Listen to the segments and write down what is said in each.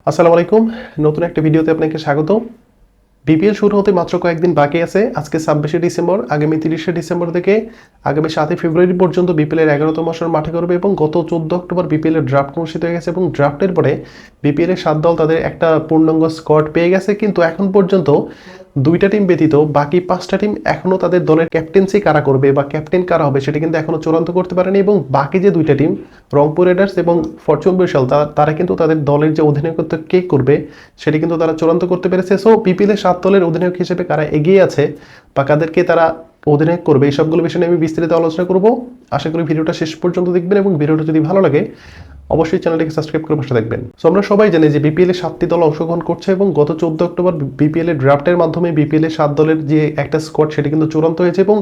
আসসালামু আলাইকুম। নতুন একটা ভিডিওতে আপনাকে স্বাগত। বিপিএল শুরু হতে মাত্র কয়েকদিন বাকি আছে। আজকে ২৬শে ডিসেম্বর, আগামী ৩০শে ডিসেম্বর থেকে আগামী ৭ই ফেব্রুয়ারি পর্যন্ত বিপিএল এর ১১তম আসর মাঠে করবে এবং গত ১৪ অক্টোবর বিপিএল এর ড্রাফট অনুষ্ঠিত হয়ে গেছে এবং ড্রাফটের পরে বিপিএল এর ৭ দল তাদের একটা পূর্ণাঙ্গ স্কোয়াড পেয়ে গেছে, কিন্তু এখন পর্যন্ত ২টা টিম ব্যতীত বাকি ৫টা টিম এখনও তাদের দলের ক্যাপ্টেন্সি কারা করবে বা ক্যাপ্টেন কারা হবে সেটা কিন্তু এখনও চূড়ান্ত করতে পারেনি এবং বাকি যে ২টা টিম রংপুর রাইডার্স এবং ফরচুন বরিশাল তারা কিন্তু তাদের দলের যে অধিনায়কত্ব কে করবে সেটি কিন্তু তারা চূড়ান্ত করতে পেরেছে। সো বিপিএল এর ৭ দলের অধিনায়ক হিসেবে কারা এগিয়ে আছে বা কাদেরকে তারা অধিনায়ক করবে এই সবগুলো বিষয় নিয়ে আমি বিস্তারিত আলোচনা করব। আশা করি ভিডিওটা শেষ পর্যন্ত দেখবেন এবং ভিডিওটা যদি ভালো লাগে অবশ্যই চ্যানেলটিকে সাবস্ক্রাইব করে পাশে থাকবেন। সো আমরা সবাই জানি যে বিপিএল এর ৭টি দল অংশগ্রহণ করছে এবং গত ১৪ অক্টোবর বিপিএল এর ড্রাফটের মাধ্যমে বিপিএল এর ৭ দলের যে একটা স্কোয়াড সেটি কিন্তু চূড়ান্ত হয়েছে এবং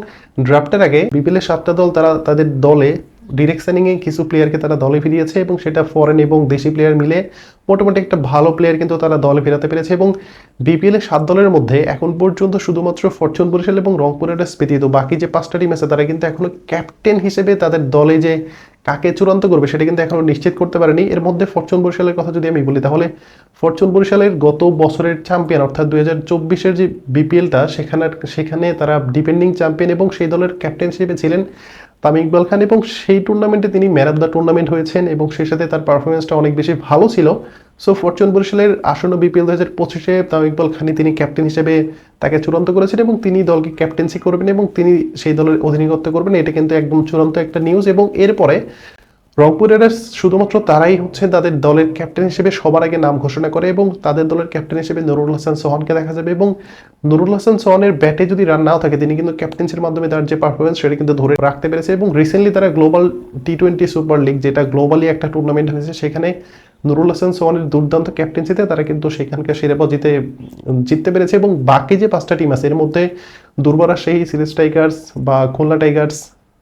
ড্রাফটের আগে বিপিএল এর ৭টা দল তারা তাদের দলে ডিরেকশনিংয়ে কিছু প্লেয়ারকে তারা দলে ফিরিয়েছে এবং সেটা ফরেন এবং দেশি প্লেয়ার মিলে মোটামুটি একটা ভালো প্লেয়ার কিন্তু তারা দলে ফেরাতে পেরেছে এবং বিপিএল এর ৭ দলের মধ্যে এখন পর্যন্ত শুধুমাত্র ফরচুন বরিশাল এবং রংপুর রাইডার্স ব্যতীত বাকি যে ৫টা টিম আছে তারা কিন্তু এখনো ক্যাপ্টেন হিসেবে তাদের দলে যে কাকে চূড়ান্ত করবে সেটা কিন্তু এখনো নিশ্চিত করতে পারেনি। এর মধ্যে ফরচুন বরিশালের কথা যদি আমি বলি তাহলে ফরচুন বরিশালের গত বছরের চ্যাম্পিয়ন অর্থাৎ ২০২৪-এর যে বিপিএলটা সেখানে তারা ডিপেন্ডিং চ্যাম্পিয়ন এবং সেই দলের ক্যাপ্টেন হিসেবে ছিলেন তামিম ইকবাল খান এবং সেই টুর্নামেন্টে তিনি ম্যান অফ দ্য টুর্নামেন্ট হয়েছেন এবং সেই সাথে তার পারফরমেন্সটা অনেক বেশি ভালো ছিল। সো ফরচুন বরিশালের আসন্ন বিপিএল ২০২৫-এ তামিম ইকবাল খানই তিনি ক্যাপ্টেন হিসেবে তাকে চূড়ান্ত করেছেন এবং তিনি দলকে ক্যাপ্টেন্সি করবেন এবং তিনি সেই দলের অধিনায়কত্ব করবেন। এটা কিন্তু একদম চূড়ান্ত একটা নিউজ এবং এরপরে রংপুর রাইডার্স শুধুমাত্র তারাই হচ্ছে তাদের দলের ক্যাপ্টেন হিসেবে সবার আগে নাম ঘোষণা করে এবং তাদের দলের ক্যাপ্টেন হিসেবে নুরুল হাসান সোহানকে দেখা যাবে এবং নুরুল হাসান সোহানের ব্যাটে যদি রান নাও থাকে তিনি কিন্তু ক্যাপ্টেন্সির মাধ্যমে তার যে পারফরমেন্স সেটা কিন্তু ধরে রাখতে পেরেছে এবং রিসেন্টলি তারা গ্লোবাল টি-20 সুপার লিগ যেটা গ্লোবালি একটা টুর্নামেন্ট হয়েছে সেখানে নুরুল হাসান সোহানের দুর্দান্ত ক্যাপ্টেন্সিতে তারা কিন্তু সেখানকার শিরোপা জিততে পেরেছে এবং বাকি যে ৫টা টিম আছে এর মধ্যে দুর্বার রাজশাহী, সিলেট টাইগার্স বা খুলনা টাইগার্স,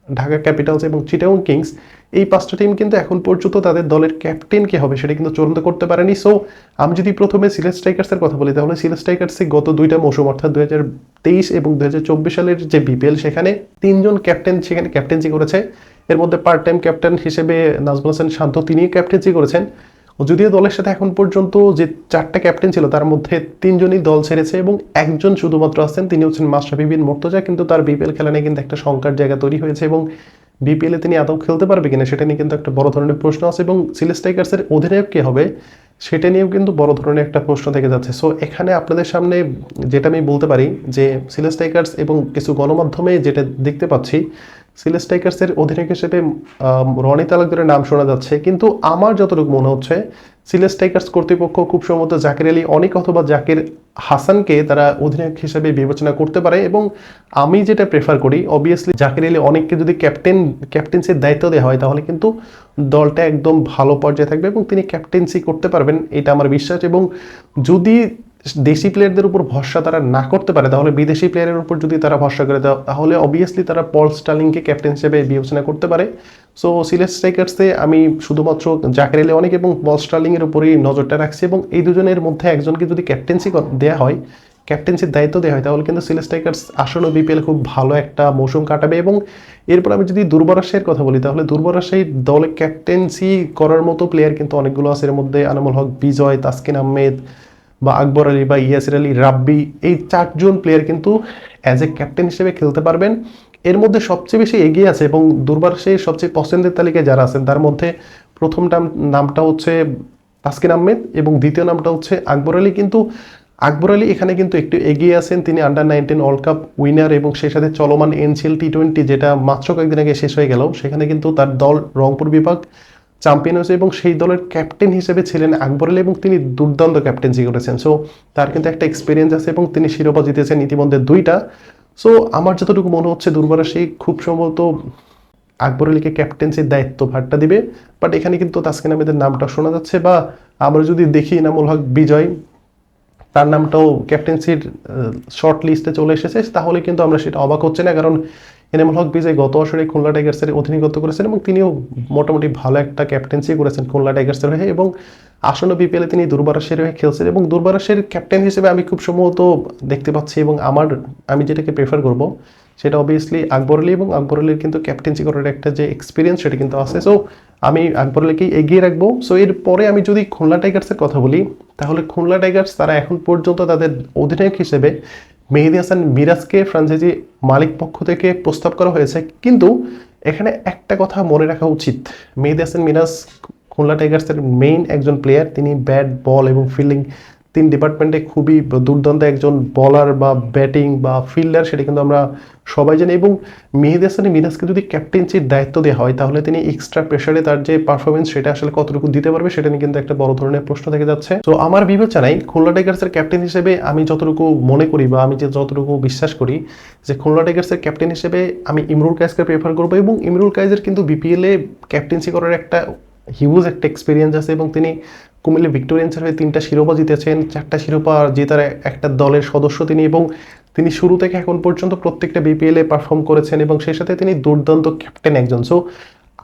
ঢাকা ক্যাপিটালস এবং চিটাগং কিংস এই ৫টা টিম কিন্তু এখন পর্যন্ত তাদের দলের ক্যাপ্টেন কে হবে সেটা কিন্তু চূড়ান্ত করতে পারেনি। সো আমি যদি প্রথমে সিলেট স্ট্রাইকার্সের কথা বলি তাহলে সিলেট স্ট্রাইকার্সে গত ২টা মৌসুম অর্থাৎ ২০২৩ এবং ২০২৪ সালের যে বিপিএল সেখানে ৩জন ক্যাপ্টেন সেখানে ক্যাপ্টেন্সি করেছে। এর মধ্যে পার্ট টাইম ক্যাপ্টেন হিসেবে নাজমুল হাসান শান্ত তিনি ক্যাপ্টেন্সি করেছেন। যদিও দলের সাথে এখন পর্যন্ত যে ৪টা ক্যাপ্টেন ছিল তার মধ্যে ৩জনই দল ছেড়েছে এবং একজন শুধুমাত্র আছেন, তিনি হচ্ছেন মাশরাফি বিন মুর্তজা, কিন্তু তার বিপিএল খেলা নিয়ে কিন্তু একটা শঙ্কার জায়গা তৈরি হয়েছে এবং বিপিএলে তিনি আদৌ খেলতে পারবে কিনা সেটা নিয়ে কিন্তু একটা বড় ধরনের প্রশ্ন আছে এবং সিলেট টাইগার্সের অধিনায়ক কে হবে সেটা নিয়েও কিন্তু বড় ধরনের একটা প্রশ্ন থেকে যাচ্ছে। সো এখানে আপনাদের সামনে যেটা আমি বলতে পারি যে সিলেট টাইগার্স এবং কিছু গণমাধ্যমে যেটা দেখতে পাচ্ছি সিলেট টাইগার্সের অধিনায়ক হিসেবে রনি তালুকদারের নাম শোনা যাচ্ছে, কিন্তু আমার যতটুকু মনে হচ্ছে সিলেট টাইগার্স কর্তৃপক্ষ খুব সম্ভবত জাকির আলী অনেক অথবা জাকির হাসানকে তারা অধিনায়ক হিসেবে বিবেচনা করতে পারে এবং আমি যেটা প্রেফার করি অবভিয়াসলি জাকির আলী অনেককে যদি ক্যাপ্টেন্সির দায়িত্ব দেওয়া হয় তাহলে কিন্তু দলটা একদম ভালো পর্যায়ে থাকবে এবং তিনি ক্যাপ্টেন্সি করতে পারবেন এটা আমার বিশ্বাস। এবং যদি দেশি প্লেয়ারদের উপর ভরসা তারা না করতে পারে তাহলে বিদেশি প্লেয়ারের উপর যদি তারা ভরসা করে তাহলে অবভিয়াসলি তারা পল স্টার্লিংকে ক্যাপ্টেন হিসেবে বিবেচনা করতে পারে। সো সিলেট স্ট্রাইকার্সে আমি শুধুমাত্র জাকির আলী অনেক এবং পল স্টার্লিংয়ের উপরই নজরটা রাখছি এবং এই দুজনের মধ্যে একজনকে যদি ক্যাপ্টেন্সি দেওয়া হয়, ক্যাপ্টেন্সির দায়িত্ব দেওয়া হয় তাহলে কিন্তু সিলেট স্ট্রাইকার্স আসন্ন বিপিএল খুব ভালো একটা মৌসুম কাটাবে। এবং এরপর আমি যদি দুর্বার রাজশাহীর কথা বলি তাহলে দুর্বার রাজশাহীর দলে ক্যাপ্টেন্সি করার মতো প্লেয়ার কিন্তু অনেকগুলো আছে। এর মধ্যে আনামুল হক, বিজয়, তাসকিন আহমেদ বা আকবর আলী বা ইয়াসির আলী, রাব্বি, এই ৪জন প্লেয়ার কিন্তু অ্যাজ এ ক্যাপ্টেন হিসেবে খেলতে পারবেন। এর মধ্যে সবচেয়ে বেশি এগিয়ে আছে এবং দুর্বার সেই সবচেয়ে পছন্দের তালিকায় যারা আছেন তার মধ্যে প্রথম নামটা হচ্ছে তাসকিন আহমেদ এবং দ্বিতীয় নামটা হচ্ছে আকবর আলী, কিন্তু আকবর আলী এখানে কিন্তু একটু এগিয়ে আছেন। তিনি আন্ডার-19 ওয়ার্ল্ড কাপ উইনার এবং সেই সাথে চলমান এনসিএল টি-20 যেটা মাত্র কয়েকদিন আগে শেষ হয়ে গেল সেখানে কিন্তু তার দল রংপুর বিভাগ চ্যাম্পিয়ন হয়েছে এবং সেই দলের ক্যাপ্টেন হিসেবে ছিলেন আকবর আলী এবং তিনি দুর্দান্ত ক্যাপ্টেন্সি করেছেন। সো তার কিন্তু একটা এক্সপিরিয়েন্স আছে এবং তিনি শিরোপা জিতেছেন ইতিমধ্যে ২টা। সো আমার যতটুকু মনে হচ্ছে দুর্বার সেই খুব সম্ভবত আকবর আলীকে ক্যাপ্টেন্সির দায়িত্ব ভারটা দিবে, বাট এখানে কিন্তু তাসকিন আহমেদের নামটা শোনা যাচ্ছে বা আমরা যদি দেখি এনামুল হক বিজয় তার নামটাও ক্যাপ্টেন্সির শর্ট লিস্টে চলে এসেছে তাহলে কিন্তু আমরা সেটা অবাক হচ্ছে না, কারণ এনামুল হক বিজয় গত আসরে খুলনা টাইগার্সের অধিনায়কত্ব করেছেন এবং তিনিও মোটামুটি ভালো একটা ক্যাপ্টেন্সি করেছেন খুলনা টাইগার্সের হয়ে এবং আসন্ন বিপিএলে তিনি দুর্বার রাজশাহীর হয়ে খেলছেন এবং দুর্বার রাজশাহীর ক্যাপ্টেন হিসেবে আমি খুব সম্ভবত দেখতে পাচ্ছি এবং আমি যেটাকে প্রেফার করব সেটা অবভিয়াসলি আকবর আলী, এবং আকবর আলীর কিন্তু ক্যাপ্টেন্সি করার একটা যে এক্সপিরিয়েন্স সেটা কিন্তু আছে। সো আমি আকবর আলীকেই এগিয়ে রাখবো। সো এরপরে আমি যদি খুলনা টাইগার্সের কথা বলি, তাহলে খুলনা টাইগার্স তারা এখন পর্যন্ত তাদের অধিনায়ক হিসেবে মেহেদী হাসান মিরাজকে ফ্রাঞ্চাইজি মালিক পক্ষ থেকে প্রস্তাব করা হয়েছে। কিন্তু এখানে একটা কথা মনে রাখা উচিত, মেহেদী হাসান মিরাজ খুলনা টাইগার্সের মেইন একজন প্লেয়ার। তিনি ব্যাট, বল এবং ফিল্ডিং তিন ডিপার্টমেন্টে খুবই দুর্দান্ত একজন বলার বা ব্যাটিং বা ফিল্ডার, সেটা কিন্তু আমরা সবাই জানি। এবং মেহেদী হাসান মিরাজকে যদি ক্যাপ্টেন্সির দায়িত্ব দেওয়া হয়, তাহলে তিনি এক্সট্রা প্রেশারে তার যে পারফরমেন্স সেটা আসলে কতটুকু দিতে পারবে, সেটা নিয়ে কিন্তু একটা বড় ধরনের প্রশ্ন থেকে যাচ্ছে। তো আমার বিবেচনায় খুলনা টাইগার্সের ক্যাপ্টেন হিসেবে আমি যতটুকু মনে করি বা আমি যে যতটুকু বিশ্বাস করি যে খুলনা টাইগার্সের ক্যাপ্টেন হিসেবে আমি ইমরুল কায়েসকে প্রেফার করবো। এবং ইমরুল কায়েসের কিন্তু বিপিএলে ক্যাপ্টেন্সি করার একটা হিউজ একটা এক্সপিরিয়েন্স আছে, এবং তিনি কুমিল্লা ভিক্টোরিয়ান্সের হয়ে 3টা শিরোপা জিতেছেন, 4টা শিরোপা জেতার একটা দলের সদস্য তিনি, এবং তিনি শুরু থেকে এখন পর্যন্ত প্রত্যেকটা বিপিএলে পারফর্ম করেছেন, এবং সেই সাথে তিনি দুর্দান্ত ক্যাপ্টেন একজন। সো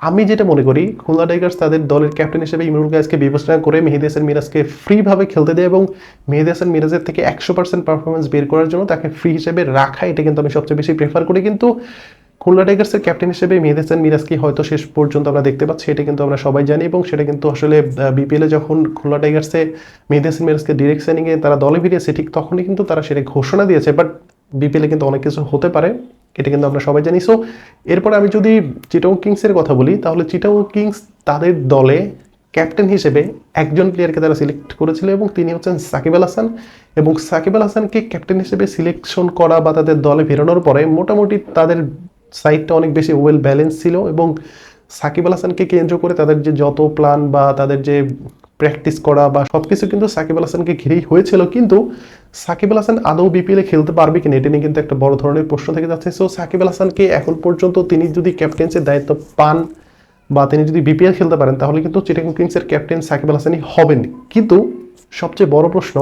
আমি যেটা মনে করি, খুলনা টাইগার্স তাদের দলের ক্যাপ্টেন হিসেবে ইমরুল কায়েসকে বিবেচনা করে মেহেদী হাসান মিরাজকে ফ্রিভাবে খেলতে দেয়, এবং মেহেদী হাসান মিরাজের থেকে 100% পারফরমেন্স বের করার জন্য তাকে ফ্রি হিসেবে রাখা, এটা কিন্তু আমি সবচেয়ে বেশি প্রেফার করি। কিন্তু খুলনা টাইগার্সের ক্যাপ্টেন হিসেবে মেহেদী হাসান মিরাজকে হয়তো শেষ পর্যন্ত আমরা দেখতে পাচ্ছি, এটা কিন্তু আমরা সবাই জানি। এবং সেটা কিন্তু আসলে বিপিএলে যখন খুলনা টাইগার্সে মেহেদী হাসান মিরাজকে ডিরেক্ট সাইনিংয়ে তারা দলে ফিরিয়েছে, ঠিক তখনই কিন্তু তারা সেটা ঘোষণা দিয়েছে। বাট বিপিএলে কিন্তু অনেক কিছু হতে পারে, এটা কিন্তু আমরা সবাই জানি। সো এরপর আমি যদি চিটাগং কিংসের কথা বলি, তাহলে চিটাগং কিংস তাদের দলে ক্যাপ্টেন হিসেবে একজন প্লেয়ারকে তারা সিলেক্ট করেছিল, এবং তিনি হচ্ছেন সাকিব আল হাসান। এবং সাকিব আল হাসানকে ক্যাপ্টেন হিসেবে সিলেকশন করা বা তাদের দলে ফেরানোর পরে মোটামুটি তাদের সাইডটা অনেক বেশি ওয়েল ব্যালেন্স ছিল, এবং সাকিব আল হাসানকে কেন্দ্র করে তাদের যে যত প্ল্যান বা তাদের যে প্র্যাকটিস করা বা সবকিছু কিন্তু সাকিব আল হাসানকে ঘিরেই হয়েছিল। কিন্তু সাকিব আল হাসান আদৌ বিপিএলে খেলতে পারবে কিনা, এটা নিয়ে কিন্তু একটা বড় ধরনের প্রশ্ন থেকে যাচ্ছে। সো সাকিব আল হাসানকে এখন পর্যন্ত তিনি যদি ক্যাপ্টেন্সির দায়িত্ব পান বা তিনি যদি বিপিএল খেলতে পারেন, তাহলে কিন্তু চিটাগং কিংসের ক্যাপ্টেন সাকিব আল হাসানই হবেন। কিন্তু সবচেয়ে বড় প্রশ্ন,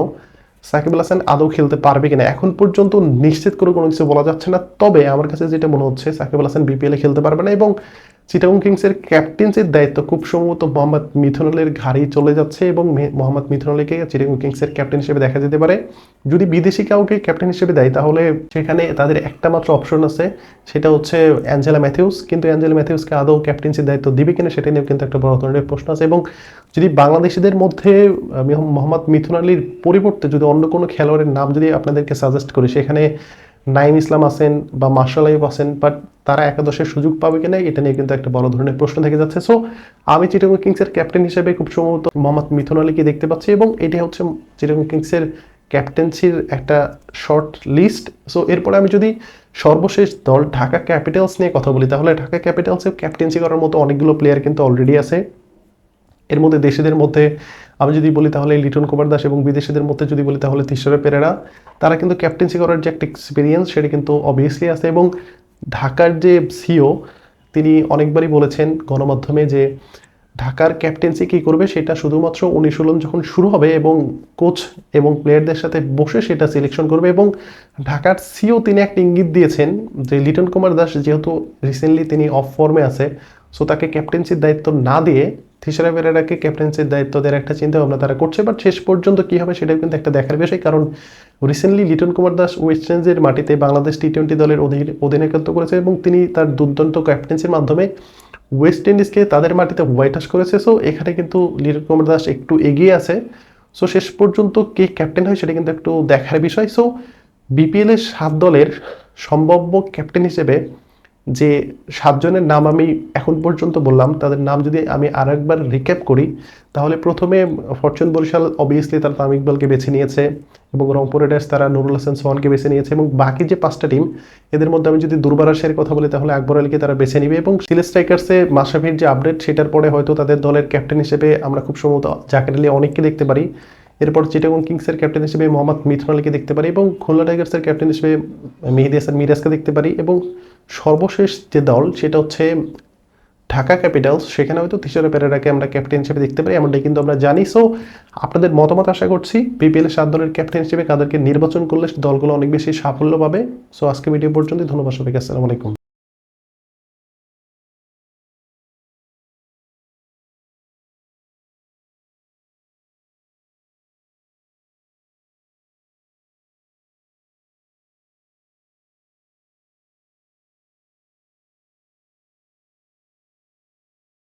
সাকিব আল হাসান আদৌ খেলতে পারবে কিনা এখন পর্যন্ত নিশ্চিত করে কোনো কিছু বলা যাচ্ছে না। তবে আমার কাছে যেটা মনে হচ্ছে, সাকিব আল হাসান বিপিএলে খেলতে পারবে না, এবং চিটাগং কিংসের ক্যাপ্টেন্সির দায়িত্ব খুব সম্ভবত মোহাম্মদ মিথুন আলীর ঘাড়েই চলে যাচ্ছে, এবং মোহাম্মদ মিথুন আলীকে চিটাগং কিংসের ক্যাপ্টেন হিসেবে দেখা যেতে পারে। যদি বিদেশি কাউকে ক্যাপ্টেন হিসেবে দেয়, তাহলে সেখানে তাদের একটা মাত্র অপশন আছে, সেটা হচ্ছে অ্যাঞ্জেলা ম্যাথিউস। কিন্তু অ্যাঞ্জেলা ম্যাথিউসকে আদৌ ক্যাপ্টেন্সির দায়িত্ব দিবে কিনা, সেটা নিয়ে কিন্তু একটা বড় ধরনের প্রশ্ন আছে। এবং যদি বাংলাদেশিদের মধ্যে মোহাম্মদ মিথুন আলীর পরিবর্তে যদি অন্য কোনো খেলোয়াড়ের নাম যদি আপনাদেরকে সাজেস্ট করি, সেখানে নাইম ইসলাম আছেন বা মার্শাল আইয়ুব আছেন, বাট তারা একাদশের সুযোগ পাবে কিনা, এটা নিয়ে কিন্তু একটা বড় ধরনের প্রশ্ন থেকে যাচ্ছে। সো আমি চিটাগং কিংসের ক্যাপ্টেন হিসেবে খুব সম্ভবত মোহাম্মদ মিথুন আলীকে দেখতে পাচ্ছি, এবং এটা হচ্ছে চিটাগং কিংসের ক্যাপ্টেন্সির একটা শর্ট লিস্ট। সো এরপরে আমি যদি সর্বশেষ দল ঢাকা ক্যাপিটালস নিয়ে কথা বলি, তাহলে ঢাকা ক্যাপিটালসের ক্যাপ্টেন্সি করার মতো অনেকগুলো প্লেয়ার কিন্তু অলরেডি আছে। এর মধ্যে দেশিদের মধ্যে আমি যদি বলি তাহলে লিটন কুমার দাস, এবং বিদেশিদের মধ্যে যদি বলি তাহলে তিশরা পেরেরা। তারা কিন্তু ক্যাপ্টেন্সি করার যে একটা এক্সপিরিয়েন্স সেটা কিন্তু অবভিয়াসলি আছে। এবং ঢাকার যে সিও, তিনি অনেকবারই বলেছেন গণমাধ্যমে যে ঢাকার ক্যাপ্টেন্সি কী করবে সেটা শুধুমাত্র অনুশীলন যখন শুরু হবে এবং কোচ এবং প্লেয়ারদের সাথে বসে সেটা সিলেকশন করবে। এবং ঢাকার সিও তিনি একটা ইঙ্গিত দিয়েছেন যে লিটন কুমার দাস যেহেতু রিসেন্টলি তিনি অফ ফর্মে আছে, সো তাকে ক্যাপ্টেন্সির দায়িত্ব না দিয়ে তিশরা পেরেরাকে ক্যাপ্টেন্সির দায়িত্ব দেওয়ার একটা চিন্তা ভাবনা তারা করছে। বাট শেষ পর্যন্ত কী হবে সেটাও কিন্তু একটা দেখার বিষয়, কারণ রিসেন্টলি লিটন কুমার দাস ওয়েস্ট ইন্ডিজের মাটিতে বাংলাদেশ টি-20 দলের অধিনায়কত্ব করেছে, এবং তিনি তার দুর্দান্ত ক্যাপ্টেন্সির মাধ্যমে ওয়েস্ট ইন্ডিজকে তাদের মাটিতে হোয়াইট ওয়াশ করেছে। সো এখানে কিন্তু লিটন কুমার দাস একটু এগিয়ে আছে। সো শেষ পর্যন্ত কে ক্যাপ্টেন হয় সেটা কিন্তু একটু দেখার বিষয়। সো বিপিএলের 7 দলের সম্ভাব্য ক্যাপ্টেন হিসেবে যে 7 জনের নাম আমি এখন পর্যন্ত বললাম, তাদের নাম যদি আমি আরেকবার রিক্যাপ করি, তাহলে প্রথমে ফরচুন বরিশাল অবভিয়াসলি তারা তামিম ইকবালকে বেছে নিয়েছে, এবং রংপুর রাইডার্স তারা নুরুল হাসান সোহানকে বেছে নিয়েছে, এবং বাকি যে 5টা টিম এদের মধ্যে আমি যদি দুর্বার কথা বলি তাহলে আকবর আলীকে তারা বেছে নিবে। এবং সিলেট স্ট্রাইকার্সে মাশরাফির যে আপডেট সেটার পরে হয়তো তাদের দলের ক্যাপ্টেন হিসেবে আমরা খুব সম্ভবত জাকের আলী অনেককে দেখতে পারি। এরপর চিটাগং কিংসের ক্যাপ্টেন হিসেবে মোহাম্মদ মিথুন আলীকে দেখতে পারি, এবং খুলনা টাইগার্সের ক্যাপ্টেন হিসেবে মেহেদী হাসান মিরাজকে দেখতে পারি, এবং সর্বশেষ যে দল সেটা হচ্ছে ঢাকা ক্যাপিটালস, সেখানে হয়তো তিশরা পেরেরাকে আমরা ক্যাপ্টেন হিসেবে দেখতে পারি, এমনটাই কিন্তু আমরা জানি। সো আপনাদের মতামত আশা করছি বিপিএল 7 দলের ক্যাপ্টেন হিসেবে কাদেরকে নির্বাচন করলে দলগুলো অনেক বেশি সাফল্য পাবে। সো আজকে ভিডিও পর্যন্তই, ধন্যবাদ সবাইকে, আসসালামু আলাইকুম।